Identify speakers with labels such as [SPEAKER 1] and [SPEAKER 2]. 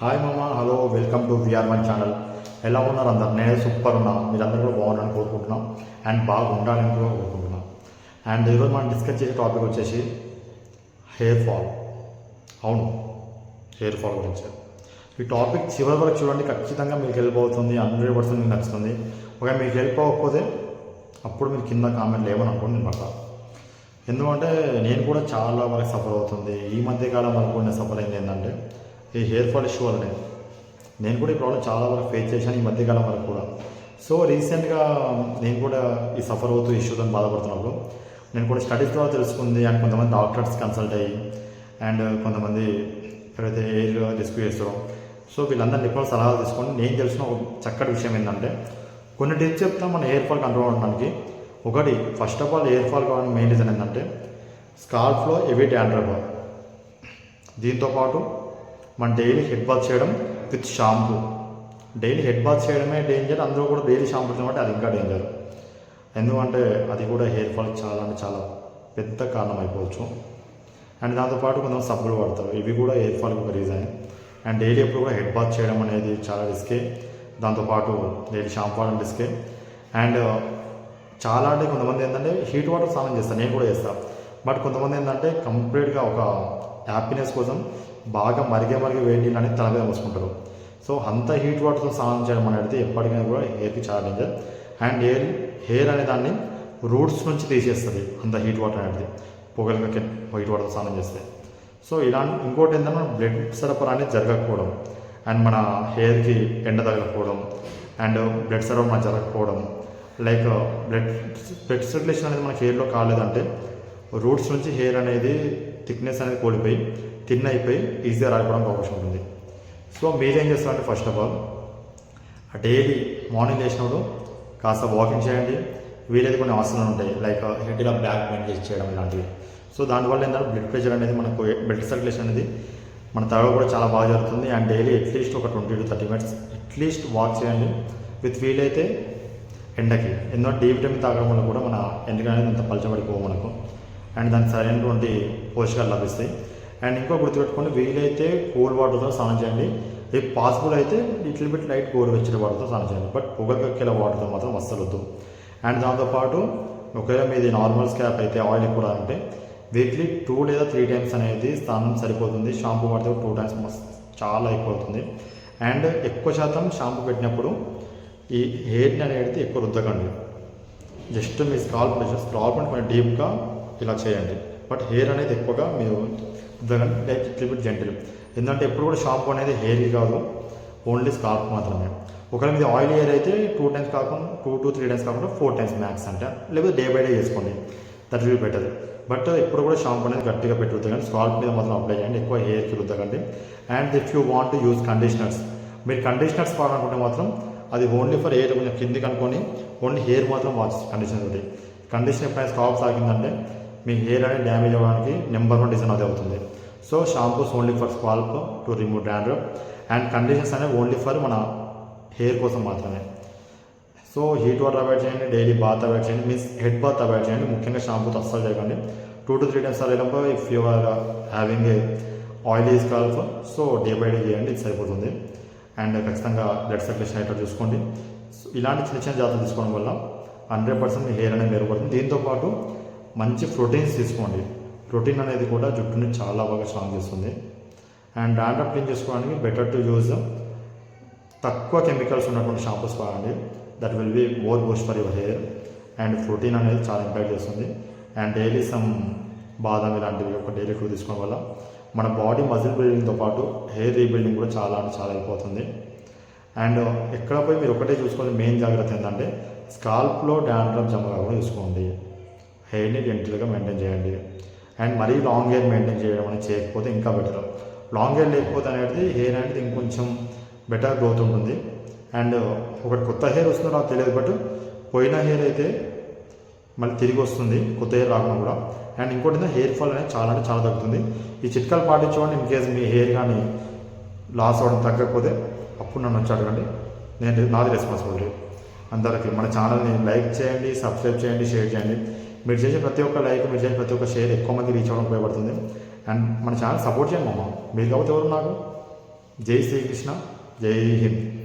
[SPEAKER 1] Hi మామ, hello, welcome to VR one channel. ఎలా ఉన్నారు అందరు? నేను సూపర్ ఉన్నా. మీరందరూ కూడా బాగుండాలని కోరుకుంటున్నాం అండ్ బాగా ఉండాలని కూడా కోరుకుంటున్నాం. అండ్ ఈరోజు మనం డిస్కస్ చేసే టాపిక్ వచ్చేసి హెయిర్ ఫాల్. అవును, హెయిర్ ఫాల్ గురించి. ఈ టాపిక్ చివరి వరకు చూడండి, ఖచ్చితంగా మీకు హెల్ప్ అవుతుంది. 100% మీకు నచ్చుతుంది. ఒకవేళ మీకు హెల్ప్ అవ్వకపోతే అప్పుడు మీరు కింద కామెంట్ లేవని అనుకోండి నేను పడతా. ఎందుకంటే నేను కూడా చాలా వరకు సఫర్ అవుతుంది. ఈ మధ్యకాలం వరకు నేను సఫర్ అయింది ఏంటంటే ఈ హెయిర్ ఫాల్ ఇష్యూ వల్లనే. నేను కూడా ఈ ప్రాబ్లం చాలా వరకు ఫేస్ చేశాను ఈ మధ్యకాలం వరకు కూడా. సో రీసెంట్గా నేను కూడా ఈ సఫర్ అవుతూ ఇష్యూతో బాధపడుతున్నప్పుడు నేను కూడా స్టడీస్ ద్వారా తెలుసుకుంది. అండ్ కొంతమంది డాక్టర్స్ కన్సల్ట్ అయ్యి అండ్ కొంతమంది ఎవరైతే హెయిర్ రెస్క్యూ చేస్తారో సో వీళ్ళందరూ నిపుణుల సలహాలు తీసుకొని నేను తెలిసిన ఒక చక్కటి విషయం ఏంటంటే కొన్ని టిప్స్ చెప్తాం మన హెయిర్ ఫాల్ కంట్రోల్ అవడానికి. ఒకటి, first of all hair fall కావాలని మెయిన్ రీజన్ ఏంటంటే స్కాల్ప్లో హెవీ డాండ్రఫ్. దీంతోపాటు మన డైలీ హెడ్ బాత్ చేయడం with shampoo. Daily head bath చేయడమే డేంజర్, అందులో కూడా డైలీ షాంపూ చేయడం అది ఇంకా డేంజర్. ఎందుకంటే అది కూడా హెయిర్ ఫాల్ చాలా అంటే చాలా పెద్ద కారణం అయిపోవచ్చు. అండ్ దాంతోపాటు కొంతమంది సబ్బులు వాడతారు, ఇవి కూడా హెయిర్ ఫాల్కి ఒక రీజన్. అండ్ డైలీ ఎప్పుడు కూడా హెడ్ బాత్ చేయడం అనేది చాలా రిస్కే. దాంతోపాటు డైలీ షాంపూ వాడడం రిస్కే. అండ్ చాలా అంటే కొంతమంది ఏంటంటే హీట్ వాటర్ స్నానం చేస్తారు, నేను కూడా చేస్తాను. బట్ కొంతమంది ఏంటంటే కంప్లీట్గా ఒక హ్యాపీనెస్ కోసం బాగా మరిగే వేడి నీళ్ళు అనేది తల మీద పోసుకుంటారు. సో అంత హీట్ వాటర్తో స్నానం చేయడం అనేది ఎప్పటికైనా కూడా హెయిర్కి చాలా డేంజర్. అండ్ హెయిర్ అనే దాన్ని రూట్స్ నుంచి తీసేస్తుంది అంత హీట్ వాటర్ అనేది, పొగలుగా హీట్ వాటర్తో స్నానం చేస్తే. సో ఇలాంటి ఇంకోటి ఏంటంటే మన బ్లడ్ సరఫరా అనేది జరగకపోవడం అండ్ మన హెయిర్కి ఎండ తగలకపోవడం అండ్ బ్లడ్ సరఫరా మన జరగకపోవడం, లైక్ బ్లడ్ సర్క్యులేషన్ అనేది మనకి హెయిర్లో కాలేదంటే రూట్స్ నుంచి హెయిర్ అనేది థిక్నెస్ అనేది కోల్పోయి థిన్ అయిపోయి ఈజీగా రాలిపోవడానికి అవకాశం ఉంటుంది. సో మీరేం చేస్తారంటే first of all daily morning లేచినప్పుడు కాస్త వాకింగ్ చేయండి. వీలైతే కొన్ని ఆసనాలు ఉంటాయి లైక్ హెడ్ ఇలా బ్యాక్ బెండ్ చేసి చేయడం ఇలాంటివి. సో దానివల్ల ఏంటంటే బ్లడ్ ప్రెషర్ అనేది మనకు బ్లడ్ సర్క్యులేషన్ అనేది మన తలలో కూడా చాలా బాగా జరుగుతుంది. అండ్ డైలీ అట్లీస్ట్ ఒక 20 to 30 minutes అట్లీస్ట్ వాక్ చేయండి విత్ వీలైతే ఎండకి. ఎన్నో డి విటమిన్ తాగడం వల్ల కూడా మన ఎండగా అనేది అంత పలచబడిపోవు మనకు. అండ్ దానికి సరైనటువంటి పోషకాలు లభిస్తాయి. అండ్ ఇంకో గుర్తుపెట్టుకోండి, వీలైతే కూల్ వాటర్తో స్నానం చేయండి. ఇఫ్ పాసిబుల్ అయితే లిటిల్ బిట్ లైట్ గోరువెచ్చని వాటర్తో స్నానం చేయండి. బట్ పొగలు కక్కేలా వాటర్తో మాత్రం అస్సలు వద్దు. అండ్ దాంతోపాటు ఒకవేళ మీది నార్మల్ స్కాప్ అయితే ఆయిల్ ఎక్కువ అంటే వీక్లీ 2 లేదా 3 times అనేది స్నానం సరిపోతుంది. షాంపూ వాడితే 2 times చాలా ఎక్కువ అవుతుంది. అండ్ ఎక్కువ శాతం షాంపూ పెట్టినప్పుడు ఈ హెయిర్ని అనేది ఎక్కువ రుద్దకండి. జస్ట్ మీ స్కాల్ప్ అంటే కొంచెం డీప్గా ఇలా చేయండి. బట్ హెయిర్ అనేది ఎక్కువగా మీరు రుద్దకండి, లైక్ లిటిల్ బిట్ జెంటిల్. ఎందుకంటే ఎప్పుడు కూడా షాంపూ అనేది హెయిర్కి కాదు, ఓన్లీ స్కాల్ప్ మాత్రమే. ఒకవేళ మీది ఆయిల్ హెయిర్ అయితే 2 times కాకుండా 2 to 3 times కాకుండా 4 times మ్యాక్స్ అంటే, లేకపోతే డే బై డే చేసుకోండి, దట్ విల్ బెటర్. బట్ ఎప్పుడు కూడా షాంపూ అనేది గట్టిగా పెట్టి రుద్దకండి, స్కాల్ప్ మీద మాత్రం అప్లై చేయండి, ఎక్కువ హెయిర్కి రుద్దకండి. And if you want to use conditioners, మీరు కండిషనర్స్ వాడాలనుకుంటే మాత్రం అది ఓన్లీ ఫర్ హెయిర్ కొంచెం కిందికి అనుకొని ఓన్లీ హెయిర్ మాత్రం వాచ్ కండిషనర్ ఉంది. కండిషనర్ ఎప్పుడైనా స్కాల్ప్ తాగిందంటే మీ హెయిర్ అనేది డ్యామేజ్ అవ్వడానికి నెంబర్ 1 రీజన్ అదే అవుతుంది. So shampoos only for scalp to remove dandruff and conditioners అనేవి ఓన్లీ ఫర్ మన హెయిర్ కోసం మాత్రమే. సో హీట్ వాటర్ అవాయిడ్ చేయండి, డైలీ బాత్ అవాయిడ్ చేయండి, మీన్స్ హెడ్ బాత్ అవాయిడ్ చేయండి. ముఖ్యంగా షాంపూతో అస్సలు చేయకండి. 2 to 3 times వెళ్ళినప్పుడు if you are having a oily scalp so day by day చేయండి, ఇది సరిపోతుంది. అండ్ ఖచ్చితంగా బ్లడ్ సర్క్యులేషన్ అయ్యేటట్టు చూసుకోండి. ఇలాంటి చిన్న చిన్న జాగ్రత్తలు తీసుకోవడం వల్ల 100% మీ హెయిర్ అనేది మెరుగుపడుతుంది. దీంతోపాటు మంచి ప్రోటీన్స్ తీసుకోండి. ప్రోటీన్ అనేది కూడా జుట్టుని చాలా బాగా స్ట్రాంగ్ చేస్తుంది. అండ్ డాండ్రఫ్ క్లీన్ చేసుకోవడానికి బెటర్ టు యూజ్ తక్కువ కెమికల్స్ ఉన్నటువంటి షాంపూస్ వాడండి. That will be more Boost for your hair. And protein అనేది చాలా ఇంపాక్ట్ చేస్తుంది. అండ్ డైలీ సమ్ బాదం ఇలాంటివి ఒక డైలీ 2 తీసుకోవడం వల్ల మన బాడీ మజిల్ బిల్డింగ్తో పాటు హెయిర్ రీబిల్డింగ్ కూడా చాలా అంటే చాలా అయిపోతుంది. అండ్ ఎక్కడ పోయి మీరు ఒకటే చూసుకోవాలి, మెయిన్ జాగ్రత్త ఏంటంటే స్కాల్ప్లో డాండ్రఫ్ జమ కాకుండా చూసుకోండి. హెయిర్ని జెంటిల్గా మెయింటైన్ చేయండి. అండ్ మరీ లాంగ్ హెయిర్ మెయింటైన్ చేయడం అనేది చేయకపోతే ఇంకా బెటర్. లాంగ్ హెయిర్ లేకపోతే అనేది హెయిర్ అనేది ఇంకొంచెం బెటర్ గ్రోత్ ఉంటుంది. అండ్ ఒకటి కొత్త హెయిర్ వస్తుందో నాకు తెలియదు, బట్ పోయిన హెయిర్ అయితే మళ్ళీ తిరిగి వస్తుంది కొత్త హెయిర్ రాకుండా కూడా. అండ్ ఇంకోటి హెయిర్ ఫాల్ అనేది చాలా అంటే చాలా తగ్గుతుంది. ఈ చిట్కాలు పాటించుకోండి. ఇన్ కేసు మీ హెయిర్ కానీ లాస్ అవ్వడం తగ్గకపోతే అప్పుడు నన్ను వచ్చి అడగండి, నాది రెస్పాన్సిబిలిటీ. అందరికీ మన ఛానల్ని లైక్ చేయండి, సబ్స్క్రైబ్ చేయండి, షేర్ చేయండి. మీరు చేసే ప్రతి ఒక్క లైక్, మీరు చేసే ప్రతి ఒక్క షేర్ ఎక్కువ మంది రీచ్ అవ్వడం ఉపయోగపడుతుంది. అండ్ మన ఛానల్ సపోర్ట్ చేయండి మామ, మీరు కాబట్టి ఎవరు నాకు జై శ్రీకృష్ణ, జై హింద్.